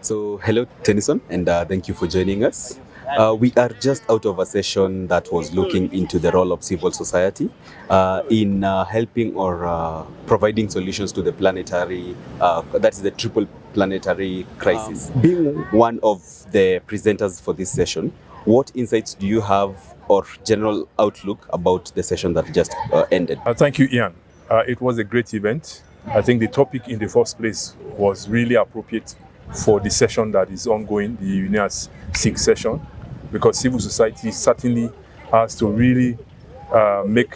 So, hello, Tennyson, and thank you for joining us. We are just out of a session that was looking into the role of civil society in helping or providing solutions to the planetary, that's the triple planetary crisis. Being one of the presenters for this session, what insights do you have or general outlook about the session that just ended? Thank you, Ian. It was a great event. I think the topic in the first place was really appropriate for the session that is ongoing, the UNIA's sixth session, because civil society certainly has to really make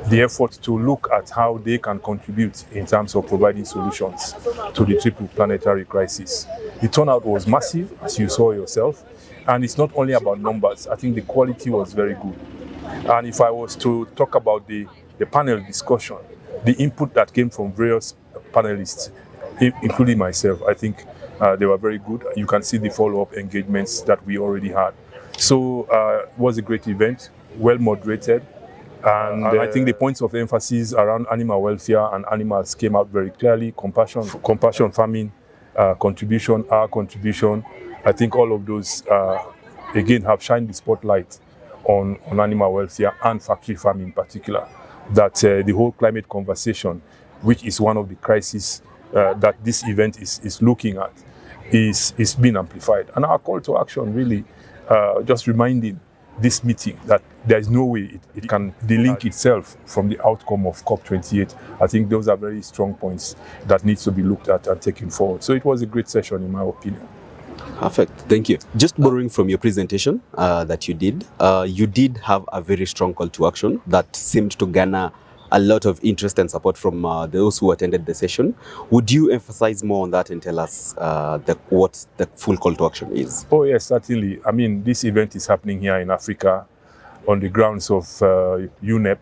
the effort to look at how they can contribute in terms of providing solutions to the triple planetary crisis. The turnout was massive, as you saw yourself, and it's not only about numbers. I think the quality was very good. And if I was to talk about the panel discussion, the input that came from various panelists, including myself, I think they were very good. You can see the follow-up engagements that we already had. So it was a great event, well moderated. And I think the points of emphasis around animal welfare and animals came out very clearly. Compassion farming, contribution, our contribution. I think all of those, again, have shined the spotlight on animal welfare and factory farming in particular. That the whole climate conversation, which is one of the crises that this event is looking at, is being amplified. And our call to action really just reminding this meeting that there is no way it can delink itself from the outcome of COP28. I think those are very strong points that needs to be looked at and taken forward. So it was a great session in my opinion. Perfect, thank you. Just borrowing from your presentation that you did have a very strong call to action that seemed to garner a lot of interest and support from those who attended the session. Would you emphasize more on that and tell us what the full call to action is? Oh yes, certainly. I mean, this event is happening here in Africa on the grounds of UNEP,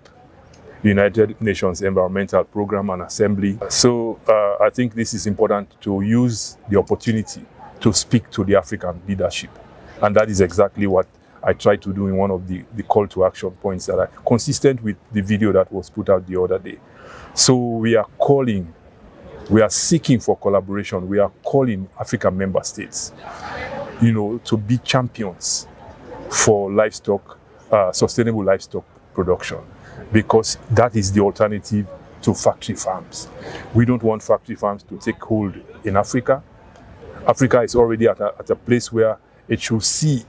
United Nations Environmental Programme and Assembly. So I think this is important to use the opportunity to speak to the African leadership. And that is exactly what I tried to do in one of the call to action points that are consistent with the video that was put out the other day. So we are seeking for collaboration. We are calling African member states, to be champions for livestock, sustainable livestock production, because that is the alternative to factory farms. We don't want factory farms to take hold in Africa. Africa is already at a place where it should see,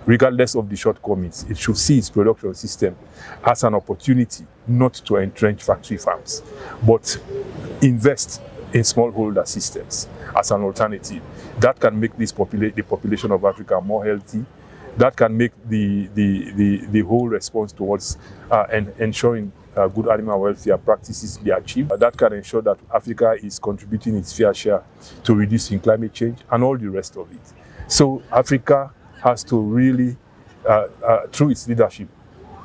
regardless of the shortcomings, it should see its production system as an opportunity not to entrench factory farms, but invest in smallholder systems as an alternative. That can make the population of Africa more healthy. That can make the whole response towards ensuring good animal welfare practices be achieved. That can ensure that Africa is contributing its fair share to reducing climate change and all the rest of it. So Africa has to really, through its leadership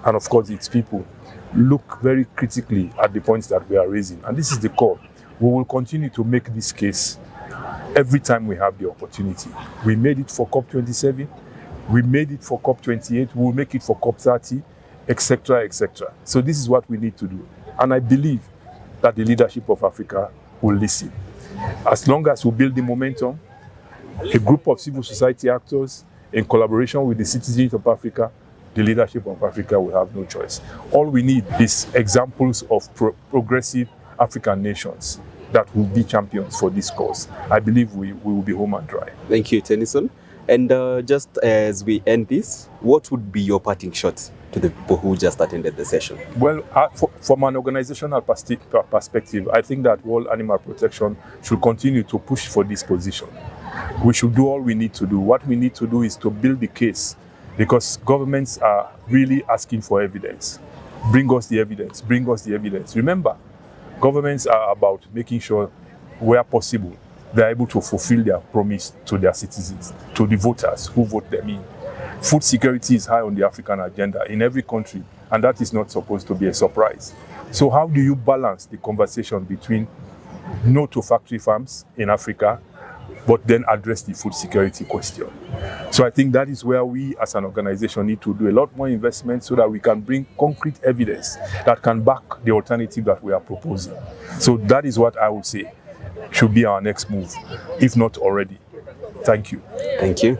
and of course its people, look very critically at the points that we are raising. And this is the call. We will continue to make this case every time we have the opportunity. We made it for COP27, we made it for COP28, we will make it for COP30, etc., etc. So this is what we need to do. And I believe that the leadership of Africa will listen. As long as we build the momentum, a group of civil society actors in collaboration with the citizens of Africa, the leadership of Africa will have no choice. All we need is examples of progressive African nations that will be champions for this cause. I believe we will be home and dry. Thank you, Tennyson. And just as we end this, what would be your parting shot to the people who just attended the session? Well, from an organizational perspective, I think that World Animal Protection should continue to push for this position. We should do all we need to do. What we need to do is to build the case, because governments are really asking for evidence. Bring us the evidence, bring us the evidence. Remember, governments are about making sure, where possible, they're able to fulfill their promise to their citizens, to the voters who vote them in. Food security is high on the African agenda in every country, and that is not supposed to be a surprise. So how do you balance the conversation between no to factory farms in Africa, but then address the food security question? So I think that is where we as an organization need to do a lot more investment so that we can bring concrete evidence that can back the alternative that we are proposing. So that is what I would say should be our next move, if not already. Thank you. Thank you.